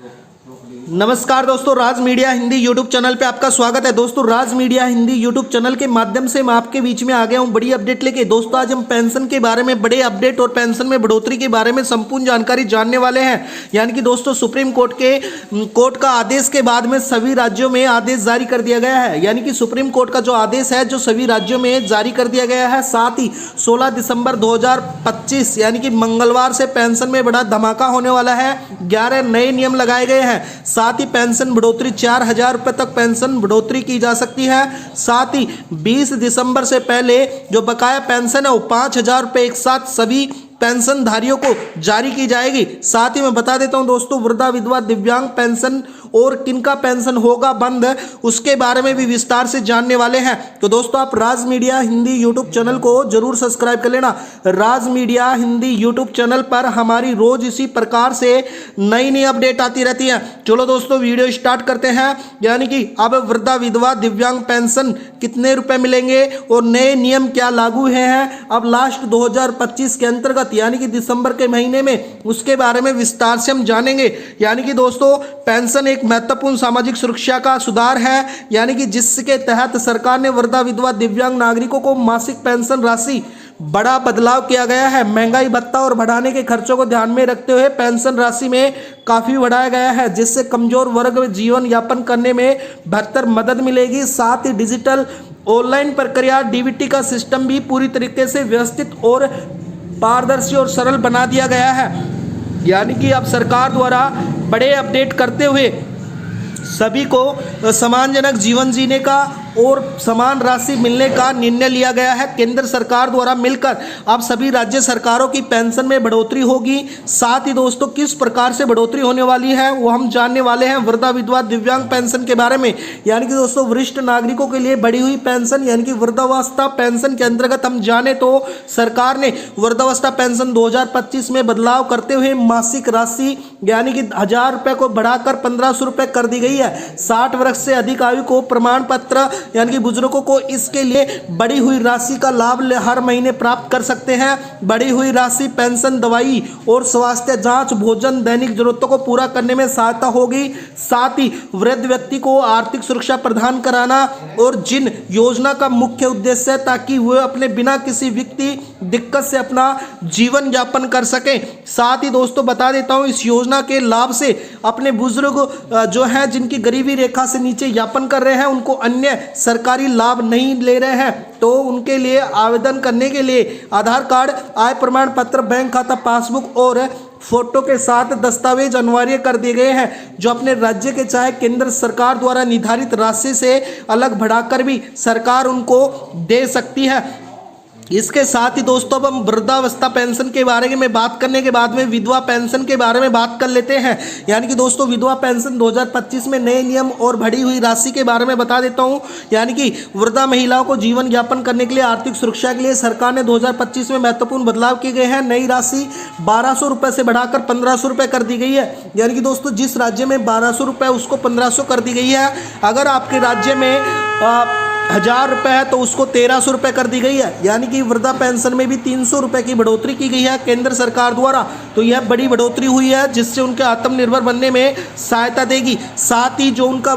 नमस्कार दोस्तों, राज media Hindi YouTube channel पे आपका स्वागत है। दोस्तों, राज मीडिया हिंदी यूट्यूब चैनल के माध्यम से मैं आपके बीच में आ गया हूं बड़ी अपडेट लेके। दोस्तों, आज हम पेंशन के बारे में बड़े अपडेट और पेंशन में बढ़ोतरी के बारे में संपूर्ण जानकारी जानने वाले हैं। यानी कि दोस्तों, सुप्रीम कोर्ट का आदेश के बाद में सभी राज्यों में आदेश जारी कर दिया गया है। यानी कि सुप्रीम कोर्ट का जो आदेश है जो सभी राज्यों में जारी कर दिया गया है। साथ ही 16 दिसंबर 2025 यानी कि मंगलवार से पेंशन में बड़ा धमाका होने वाला है। 11 नए नियम लगाए गए हैं। साथ ही पेंशन बढ़ोतरी 4,000 रुपये तक पेंशन बढ़ोतरी की जा सकती है। साथ ही 20 दिसंबर से पहले जो बकाया पेंशन है वो 5,000 रुपये एक साथ सभी पेंशनधारियों को जारी की जाएगी। साथ ही मैं बता देता हूं दोस्तों, वृद्धा विधवा दिव्यांग पेंशन और किनका पेंशन होगा बंद, उसके बारे में भी विस्तार से जानने वाले हैं। तो दोस्तों, आप राज मीडिया हिंदी यूट्यूब चैनल को जरूर सब्सक्राइब कर लेना। राज मीडिया हिंदी यूट्यूब चैनल पर हमारी रोज इसी प्रकार से नई नई अपडेट आती रहती है। चलो दोस्तों, वीडियो स्टार्ट करते हैं। यानी कि अब वृद्धा विधवा दिव्यांग पेंशन कितने रुपए मिलेंगे और नए नियम क्या लागू हुए हैं अब लास्ट 2025 के अंतर्गत यानी कि दिसंबर के महीने में, उसके बारे में विस्तार से हम जानेंगे। यानी कि दोस्तों, पेंशन एक महत्वपूर्ण सामाजिक सुरक्षा का सुधार है। यानी कि जिसके तहत सरकार ने वृद्धा विधवा दिव्यांग नागरिकों को मासिक पेंशन राशि बड़ा बदलाव किया गया है। महंगाई भत्ता और बढ़ाने के खर्चों को ध्यान में रखते हुए पेंशन राशि में काफी बढ़ाया गया है, जिससे कमजोर वर्ग में जीवन यापन करने में बेहतर मदद मिलेगी। साथ ही डिजिटल ऑनलाइन प्रक्रिया डीबीटी का सिस्टम भी पूरी तरीके से व्यवस्थित और पारदर्शी और सरल बना दिया गया है। यानी कि अब सरकार द्वारा बड़े अपडेट करते हुए सभी को सम्मानजनक जीवन जीने का और समान राशि मिलने का निर्णय लिया गया है। केंद्र सरकार द्वारा मिलकर अब सभी राज्य सरकारों की पेंशन में बढ़ोतरी होगी। साथ ही दोस्तों, किस प्रकार से बढ़ोतरी होने वाली है वो हम जानने वाले हैं वृद्धा विधवा दिव्यांग पेंशन के बारे में। यानी कि दोस्तों, वरिष्ठ नागरिकों के लिए बढ़ी हुई पेंशन यानी कि वृद्धावस्था पेंशन के अंतर्गत हम जाने तो सरकार ने वृद्धावस्था पेंशन 2025 में बदलाव करते हुए मासिक राशि यानी कि 1,000 रुपये को बढ़ाकर 1,500 रुपये कर दी गई है। 60 वर्ष से अधिक आयु को प्रमाण पत्र यानी कि बुजुर्गों को इसके लिए बढ़ी हुई राशि का लाभ हर महीने प्राप्त कर सकते हैं। बढ़ी हुई राशि पेंशन, दवाई और स्वास्थ्य जांच, भोजन, दैनिक जरूरतों को पूरा करने में सहायता होगी। साथ ही वृद्ध व्यक्ति को आर्थिक सुरक्षा प्रदान कराना और जिन योजना का मुख्य उद्देश्य है ताकि वह अपने बिना किसी व्यक्ति दिक्कत से अपना जीवन यापन कर सके। साथ ही दोस्तों, बता देता हूं, इस योजना के लाभ से अपने बुजुर्ग जो हैं जिनकी गरीबी रेखा से नीचे यापन कर रहे हैं, उनको अन्य सरकारी लाभ नहीं ले रहे हैं, तो उनके लिए आवेदन करने के लिए आधार कार्ड, आय प्रमाण पत्र, बैंक खाता, पासबुक और फोटो के साथ दस्तावेज अनिवार्य कर दिए गए हैं, जो अपने राज्य के चाहे केंद्र सरकार द्वारा निर्धारित राशि से अलग बढ़ाकर भी सरकार उनको दे सकती है। इसके साथ ही दोस्तों, अब हम वृद्धावस्था पेंशन के बारे में बात करने के बाद में विधवा पेंशन के बारे में बात कर लेते हैं। यानी कि दोस्तों, विधवा पेंशन 2025 में नए नियम और बढ़ी हुई राशि के बारे में बता देता हूं। यानी कि वृद्धा महिलाओं को जीवन यापन करने के लिए आर्थिक सुरक्षा के लिए सरकार ने 2025 में महत्वपूर्ण बदलाव किए गए हैं। नई राशि 1,200 रुपये से बढ़ाकर 1,500 रुपये कर दी गई है। यानी कि दोस्तों, जिस राज्य में 1,200 रुपये उसको 1,500 कर दी गई है। अगर आपके राज्य में 1,000 रुपये है तो उसको 1,300 रुपये कर दी गई है। यानी कि वृद्धा पेंशन में भी 300 रुपये की बढ़ोतरी की गई है केंद्र सरकार द्वारा। तो यह बड़ी बढ़ोतरी हुई है, जिससे उनके आत्मनिर्भर बनने में सहायता देगी। साथ ही जो उनका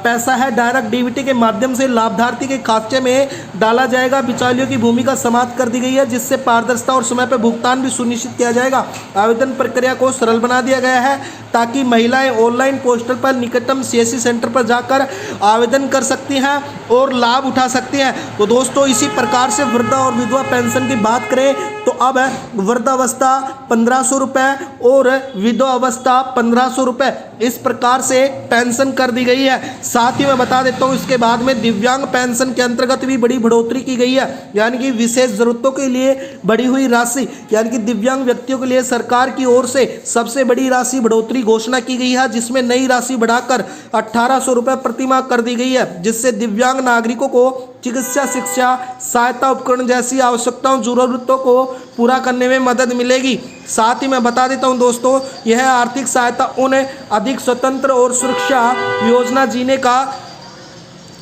पैसा है डायरेक्ट डीबीटी के माध्यम से लाभार्थी के खाते में डाला जाएगा। बिचौलियों की भूमिका समाप्त कर दी गई है, जिससे पारदर्शिता और समय पर भुगतान भी सुनिश्चित किया जाएगा। आवेदन प्रक्रिया को सरल बना दिया गया है ताकि महिलाएं ऑनलाइन पोस्टल पर निकटतम सीएससी सेंटर पर जाकर आवेदन कर सकती हैं और लाभ उठा सकते हैं। तो दोस्तों, इसी प्रकार से वृद्धा और विधवा पेंशन की बात करें तो अब वृद्धावस्था 1,500 रुपये और विधवावस्था 1,500 रुपये इस प्रकार से पेंशन कर दी गई है। साथ ही मैं बता देता हूँ, इसके बाद में दिव्यांग पेंशन के अंतर्गत भी बड़ी बढ़ोतरी की गई है। यानी कि विशेष जरूरतों के लिए बढ़ी हुई राशि यानी कि दिव्यांग व्यक्तियों के लिए सरकार की ओर से सबसे बड़ी राशि बढ़ोतरी घोषणा की गई है, जिसमें नई राशि बढ़ाकर 1,800 रुपये प्रतिमाह कर दी गई है, जिससे दिव्यांग नागरिकों को चिकित्सा, शिक्षा, सहायता उपकरण जैसी आवश्यकताओं, जरूरतों को पूरा करने में मदद मिलेगी। साथ ही मैं बता देता हूं दोस्तों, यह आर्थिक सहायता उन्हें अधिक स्वतंत्र और सुरक्षा योजना जीने का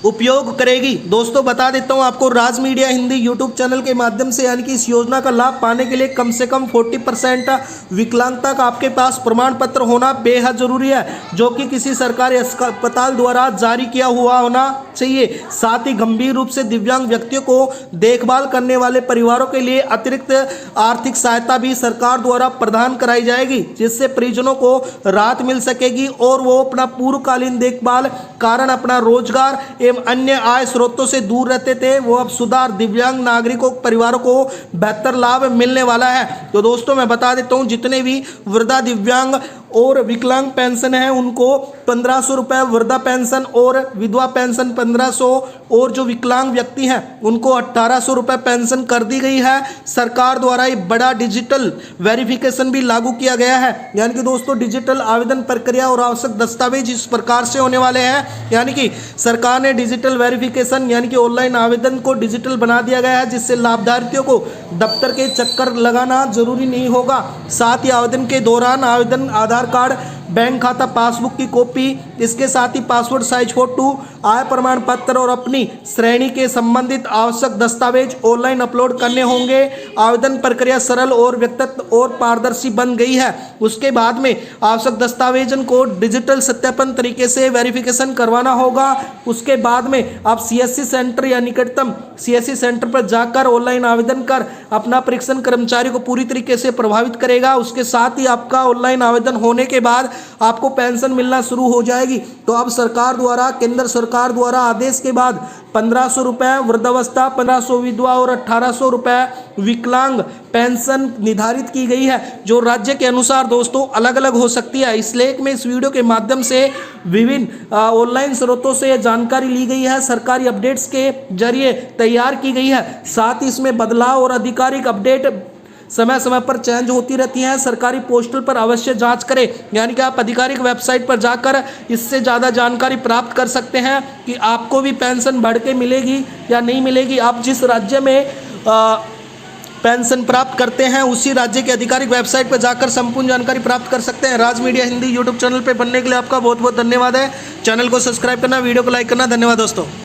उपयोग करेगी। दोस्तों बता देता हूं आपको, राज मीडिया हिंदी यूट्यूब चैनल के माध्यम से यानी कि इस योजना का लाभ पाने के लिए कम से कम 40% विकलांगता का आपके पास प्रमाण पत्र होना बेहद जरूरी है, जो कि किसी सरकारी अस्पताल द्वारा जारी किया हुआ होना चाहिए। साथ ही गंभीर रूप से दिव्यांग व्यक्तियों को देखभाल करने वाले परिवारों के लिए अतिरिक्त आर्थिक सहायता भी सरकार द्वारा प्रदान कराई जाएगी, जिससे परिजनों को राहत मिल सकेगी और वो अपना पूर्वकालीन देखभाल कारण अपना रोजगार एवं अन्य आय स्रोतों से दूर रहते थे, वो अब सुधार दिव्यांग नागरिकों परिवारों को बेहतर लाभ मिलने वाला है। तो दोस्तों मैं बता देता हूं, जितने भी वृद्धा दिव्यांग और विकलांग पेंशन है उनको 1500 रुपये वृद्धा पेंशन और विधवा पेंशन 1500, और जो विकलांग व्यक्ति हैं उनको 1800 रुपये पेंशन कर दी गई है। सरकार द्वारा एक बड़ा डिजिटल वेरिफिकेशन भी लागू किया गया है, यानी कि दोस्तों डिजिटल आवेदन प्रक्रिया और आवश्यक दस्तावेज इस प्रकार से होने वाले हैं, यानी कि सरकार ने डिजिटल वेरिफिकेशन यानी कि ऑनलाइन आवेदन को डिजिटल बना दिया गया है, जिससे लाभार्थियों को दफ्तर के चक्कर लगाना जरूरी नहीं होगा। साथ ही आवेदन के दौरान आवेदन आधार कार्ड, बैंक खाता पासबुक की कॉपी, इसके साथ ही पासपोर्ट साइज फोटो, आय प्रमाण पत्र और अपनी श्रेणी के संबंधित आवश्यक दस्तावेज ऑनलाइन अपलोड करने होंगे। आवेदन प्रक्रिया सरल और व्यक्तित्व और पारदर्शी बन गई है। उसके बाद में आवश्यक दस्तावेजन को डिजिटल सत्यापन तरीके से वेरिफिकेशन करवाना होगा। उसके बाद में आप सीएससी सेंटर या निकटतम सीएससी सेंटर पर जाकर ऑनलाइन आवेदन कर अपना परीक्षण कर्मचारी को पूरी तरीके से प्रभावित करेगा। उसके साथ ही आपका ऑनलाइन आवेदन होने के बाद आपको पेंशन मिलना शुरू हो जाएगी। तो अब सरकार द्वारा, केंद्र सरकार द्वारा आदेश के बाद 1500 रुपये वृद्धावस्था, 1500 विधवा और 1800 रुपये विकलांग पेंशन निर्धारित की गई है, जो राज्य के अनुसार दोस्तों अलग अलग हो सकती है। इस लेख में इस वीडियो के माध्यम से विभिन्न ऑनलाइन स्रोतों से जानकारी ली गई है, सरकारी अपडेट्स के जरिए तैयार की गई है। साथ ही इसमें बदलाव और आधिकारिक अपडेट समय समय पर चेंज होती रहती हैं। सरकारी पोर्टल पर अवश्य जांच करें, यानी कि आप आधिकारिक वेबसाइट पर जाकर इससे ज़्यादा जानकारी प्राप्त कर सकते हैं कि आपको भी पेंशन बढ़ के मिलेगी या नहीं मिलेगी। आप जिस राज्य में पेंशन प्राप्त करते हैं उसी राज्य के आधिकारिक वेबसाइट पर जाकर संपूर्ण जानकारी प्राप्त कर सकते हैं। राज मीडिया हिंदी यूट्यूब चैनल पर बनने के लिए आपका बहुत बहुत धन्यवाद है। चैनल को सब्सक्राइब करना, वीडियो को लाइक करना। धन्यवाद दोस्तों।